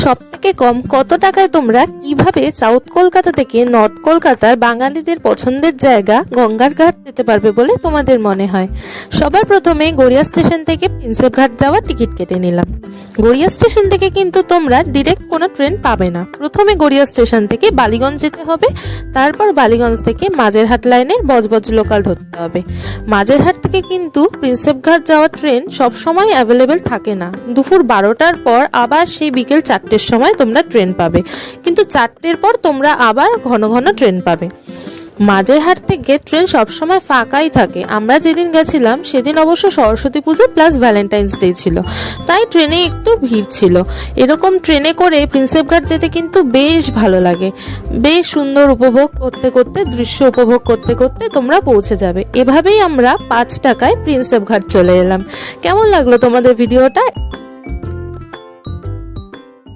সবথেকে কম কত টাকায় তোমরা কিভাবে সাউথ কলকাতা থেকে নর্থ কলকাতার বাঙালিদের পছন্দের জায়গা গঙ্গার ঘাট যেতে পারবে বলে তোমাদের মনে হয়? সবার প্রথমে গড়িয়া স্টেশন থেকে প্রিন্সেপ ঘাট যাওয়ার টিকিট কেটে নিলাম। গড়িয়া স্টেশন থেকে কিন্তু তোমরা ডিরেক্ট কোনো ট্রেন পাবে না। প্রথমে গড়িয়া স্টেশন থেকে বালিগঞ্জ যেতে হবে, তারপর বালিগঞ্জ থেকে মাঝেরহাট লাইনের বজবজ লোকাল ধরতে হবে। মাঝেরহাট থেকে কিন্তু প্রিন্সেপ ঘাট যাওয়ার ট্রেন সবসময় অ্যাভেলেবেল থাকে না। দুপুর 12টার পর আবার সেই বিকেল 4টের সময় তোমরা ট্রেন পাবে, কিন্তু 4টের পর তোমরা আবার ঘন ঘন ট্রেন পাবে। মাঝেরহাট থেকে ট্রেন সবসময় ফাঁকাই থাকে। আমরা যেদিন গেছিলাম সেদিন অবশ্য সরস্বতী পুজো প্লাস ভ্যালেন্টাইন্স ডে ছিল, তাই ট্রেনে একটু ভিড় ছিল। এরকম ট্রেনে করে প্রিন্সেপ ঘাট যেতে কিন্তু বেশ ভালো লাগে। বেশ সুন্দর উপভোগ করতে করতে, দৃশ্য উপভোগ করতে করতে তোমরা পৌঁছে যাবে। এভাবেই আমরা 5 টাকায় প্রিন্সেপ ঘাট চলে এলাম। কেমন লাগলো তোমাদের ভিডিওটা?